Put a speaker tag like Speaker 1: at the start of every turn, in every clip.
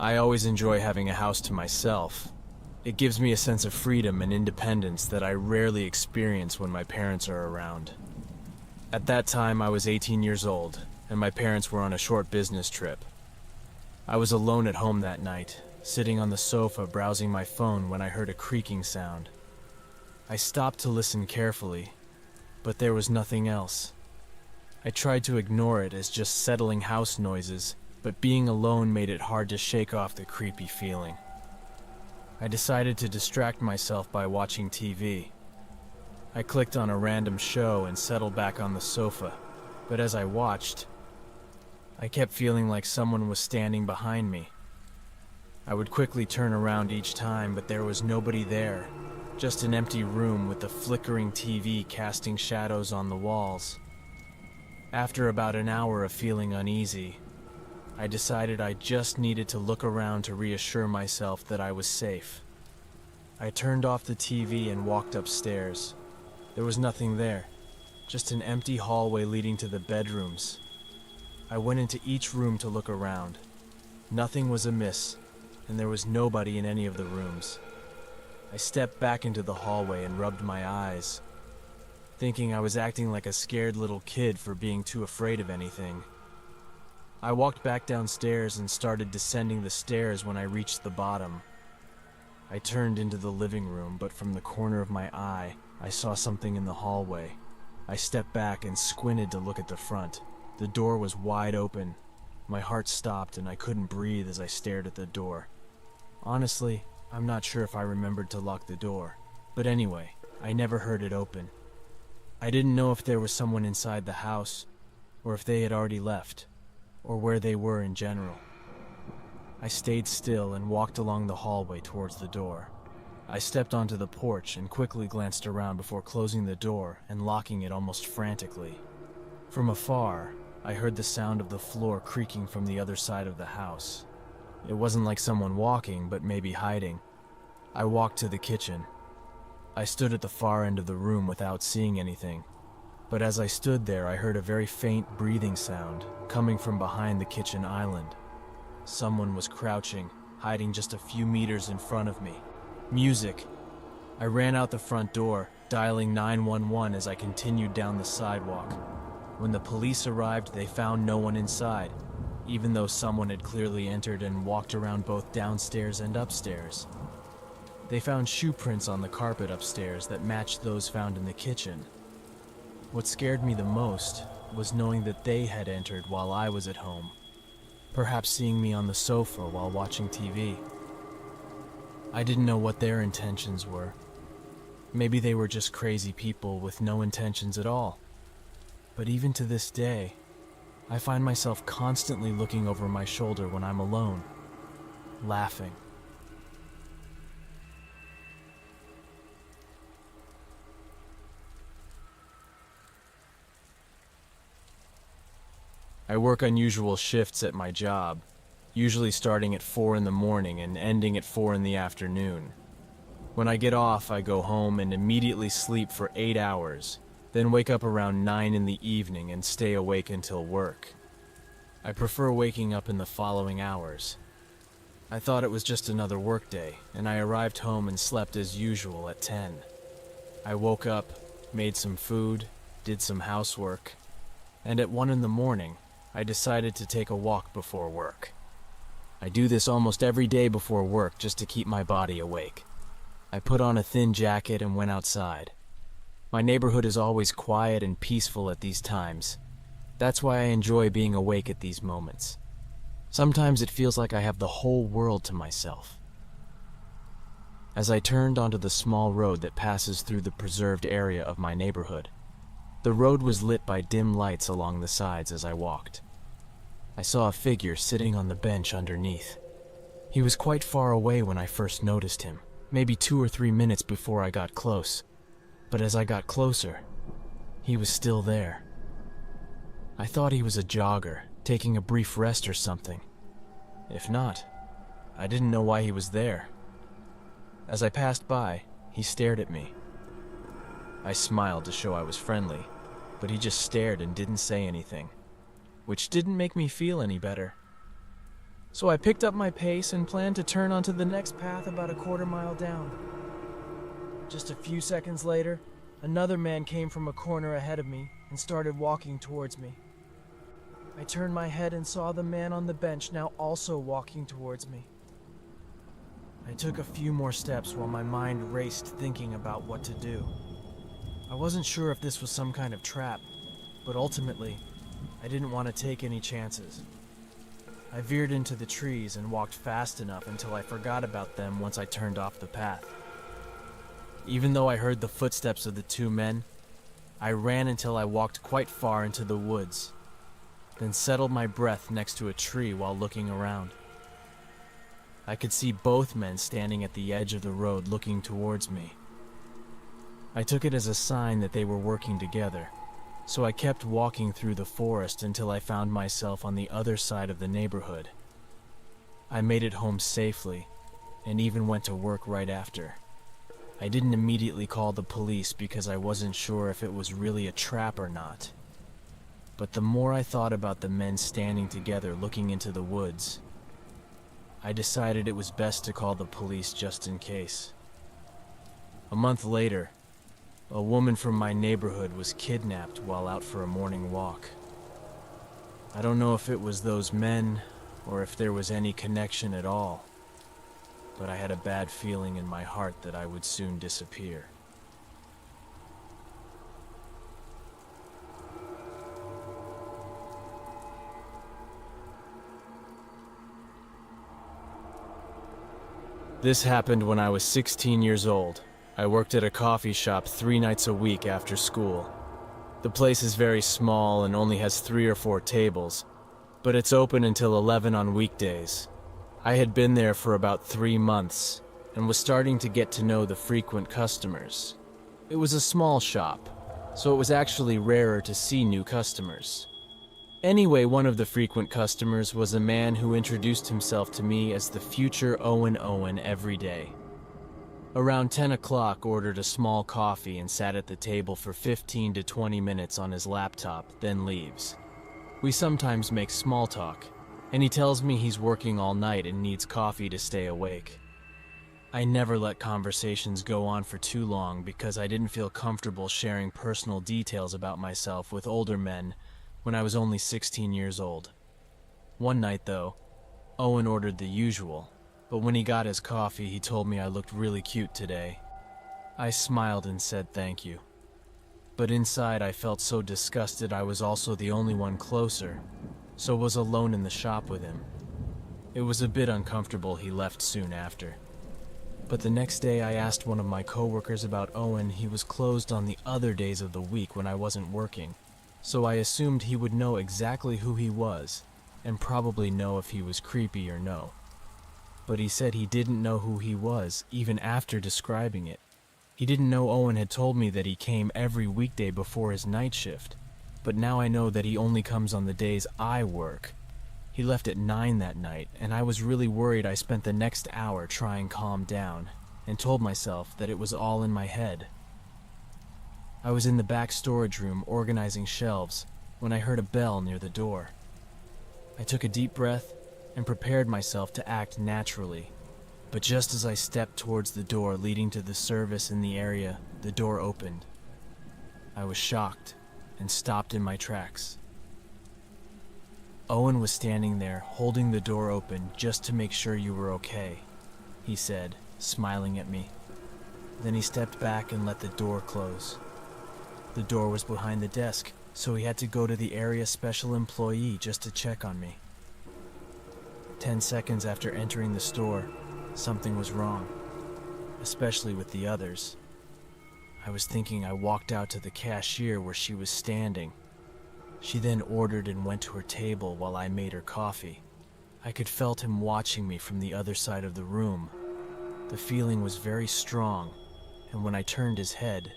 Speaker 1: I always enjoy having a house to myself. It gives me a sense of freedom and independence that I rarely experience when my parents are around. At that time, I was 18 years old, and my parents were on a short business trip. I was alone at home that night, sitting on the sofa browsing my phone when I heard a creaking sound. I stopped to listen carefully, but there was nothing else. I tried to ignore it as just settling house noises, but being alone made it hard to shake off the creepy feeling. I decided to distract myself by watching TV. I clicked on a random show and settled back on the sofa, but as I watched, I kept feeling like someone was standing behind me. I would quickly turn around each time, but there was nobody there, just an empty room with the flickering TV casting shadows on the walls. After about an hour of feeling uneasy, I decided I just needed to look around to reassure myself that I was safe. I turned off the TV and walked upstairs. There was nothing there, just an empty hallway leading to the bedrooms. I went into each room to look around. Nothing was amiss, and there was nobody in any of the rooms. I stepped back into the hallway and rubbed my eyes, thinking I was acting like a scared little kid for being too afraid of anything. I walked back downstairs and started descending the stairs when I reached the bottom. I turned into the living room, but from the corner of my eye, I saw something in the hallway. I stepped back and squinted to look at the front. The door was wide open. My heart stopped and I couldn't breathe as I stared at the door. Honestly, I'm not sure if I remembered to lock the door, but anyway, I never heard it open. I didn't know if there was someone inside the house, or if they had already left, or where they were in general. I stayed still and walked along the hallway towards the door. I stepped onto the porch and quickly glanced around before closing the door and locking it almost frantically. From afar, I heard the sound of the floor creaking from the other side of the house. It wasn't like someone walking, but maybe hiding. I walked to the kitchen. I stood at the far end of the room without seeing anything, but as I stood there, I heard a very faint breathing sound coming from behind the kitchen island. Someone was crouching, hiding just a few meters in front of me. Music. I ran out the front door, dialing 911 as I continued down the sidewalk. When the police arrived, they found no one inside, even though someone had clearly entered and walked around both downstairs and upstairs. They found shoe prints on the carpet upstairs that matched those found in the kitchen. What scared me the most was knowing that they had entered while I was at home, perhaps seeing me on the sofa while watching TV. I didn't know what their intentions were. Maybe they were just crazy people with no intentions at all. But even to this day, I find myself constantly looking over my shoulder when I'm alone, laughing. I work unusual shifts at my job, usually starting at 4 in the morning and ending at 4 in the afternoon. When I get off, I go home and immediately sleep for 8 hours, then wake up around 9 in the evening and stay awake until work. I prefer waking up in the following hours. I thought it was just another workday, and I arrived home and slept as usual at 10. I woke up, made some food, did some housework, and at 1 in the morning, I decided to take a walk before work. I do this almost every day before work just to keep my body awake. I put on a thin jacket and went outside. My neighborhood is always quiet and peaceful at these times. That's why I enjoy being awake at these moments. Sometimes it feels like I have the whole world to myself. As I turned onto the small road that passes through the preserved area of my neighborhood, the road was lit by dim lights along the sides as I walked. I saw a figure sitting on the bench underneath. He was quite far away when I first noticed him, maybe 2 or 3 minutes before I got close. But as I got closer, he was still there. I thought he was a jogger, taking a brief rest or something. If not, I didn't know why he was there. As I passed by, he stared at me. I smiled to show I was friendly, but he just stared and didn't say anything, which didn't make me feel any better. So I picked up my pace and planned to turn onto the next path about a quarter mile down. Just a few seconds later, another man came from a corner ahead of me and started walking towards me. I turned my head and saw the man on the bench now also walking towards me. I took a few more steps while my mind raced thinking about what to do. I wasn't sure if this was some kind of trap, but ultimately, I didn't want to take any chances. I veered into the trees and walked fast enough until I forgot about them once I turned off the path. Even though I heard the footsteps of the two men, I ran until I walked quite far into the woods, then settled my breath next to a tree while looking around. I could see both men standing at the edge of the road looking towards me. I took it as a sign that they were working together, so I kept walking through the forest until I found myself on the other side of the neighborhood. I made it home safely, and even went to work right after. I didn't immediately call the police because I wasn't sure if it was really a trap or not. But the more I thought about the men standing together looking into the woods, I decided it was best to call the police just in case. A month later, a woman from my neighborhood was kidnapped while out for a morning walk. I don't know if it was those men or if there was any connection at all, but I had a bad feeling in my heart that I would soon disappear. This happened when I was 16 years old. I worked at a coffee shop 3 nights a week after school. The place is very small and only has 3 or 4 tables, but it's open until 11 on weekdays. I had been there for about 3 months and was starting to get to know the frequent customers. It was a small shop, so it was actually rarer to see new customers. Anyway, one of the frequent customers was a man who introduced himself to me as the future Owen every day. Around 10 o'clock, ordered a small coffee and sat at the table for 15 to 20 minutes on his laptop, then leaves. We sometimes make small talk, and he tells me he's working all night and needs coffee to stay awake. I never let conversations go on for too long because I didn't feel comfortable sharing personal details about myself with older men when I was only 16 years old. One night, though, Owen ordered the usual, but when he got his coffee, he told me I looked really cute today. I smiled and said thank you. But inside, I felt so disgusted I was also the only one closer, so was alone in the shop with him. It was a bit uncomfortable. He left soon after. But the next day, I asked one of my coworkers about Owen. He was closed on the other days of the week when I wasn't working, so I assumed he would know exactly who he was, and probably know if he was creepy or no. But he said he didn't know who he was, even after describing it. He didn't know Owen had told me that he came every weekday before his night shift, but now I know that he only comes on the days I work. He left at 9 that night, and I was really worried. I spent the next hour trying to calm down, and told myself that it was all in my head. I was in the back storage room organizing shelves when I heard a bell near the door. I took a deep breath and prepared myself to act naturally, but just as I stepped towards the door leading to the service in the area, the door opened. I was shocked and stopped in my tracks. Owen was standing there, holding the door open just to make sure you were okay, he said, smiling at me. Then he stepped back and let the door close. The door was behind the desk, so he had to go to the area special employee just to check on me. 10 seconds after entering the store, something was wrong, especially with the others. I was thinking. I walked out to the cashier where she was standing. She then ordered and went to her table while I made her coffee. I could felt him watching me from the other side of the room. The feeling was very strong, and when I turned his head,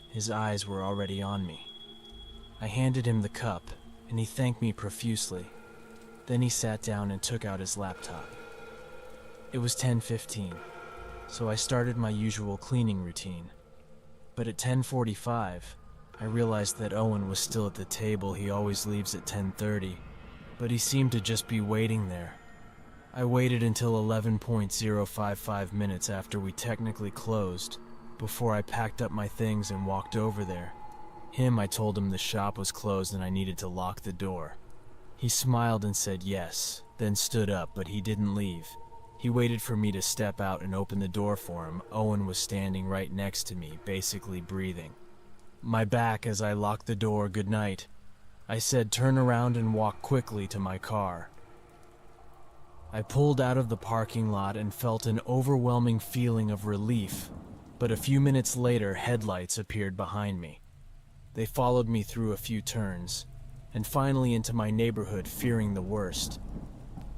Speaker 1: his eyes were already on me. I handed him the cup, and he thanked me profusely. Then he sat down and took out his laptop. It was 10:15, so I started my usual cleaning routine. But at 10:45, I realized that Owen was still at the table he always leaves at 10:30, but he seemed to just be waiting there. I waited until 11.055 minutes after we technically closed before I packed up my things and walked over there. I told him the shop was closed and I needed to lock the door. He smiled and said yes, then stood up, but he didn't leave. He waited for me to step out and open the door for him. Owen was standing right next to me, basically breathing. My back as I locked the door goodnight. I said turn around and walk quickly to my car. I pulled out of the parking lot and felt an overwhelming feeling of relief, but a few minutes later headlights appeared behind me. They followed me through a few turns, and finally into my neighborhood, fearing the worst.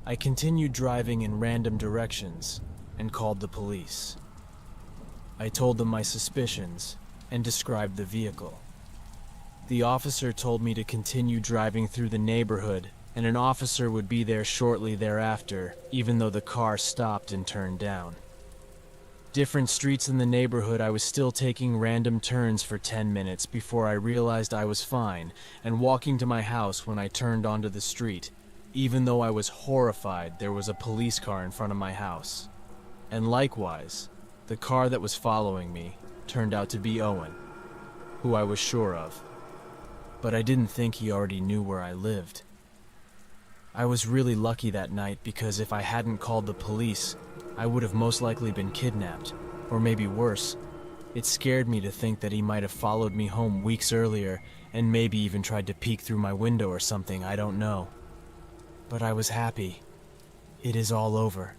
Speaker 1: I continued driving in random directions and called the police. I told them my suspicions and described the vehicle. The officer told me to continue driving through the neighborhood, and an officer would be there shortly thereafter, even though the car stopped and turned down. Different streets in the neighborhood, I was still taking random turns for 10 minutes before I realized I was fine and walking to my house when I turned onto the street. Even though I was horrified, there was a police car in front of my house. And likewise, the car that was following me turned out to be Owen, who I was sure of. But I didn't think he already knew where I lived. I was really lucky that night because if I hadn't called the police, I would have most likely been kidnapped, or maybe worse. It scared me to think that he might have followed me home weeks earlier and maybe even tried to peek through my window or something, I don't know. But I was happy. It is all over.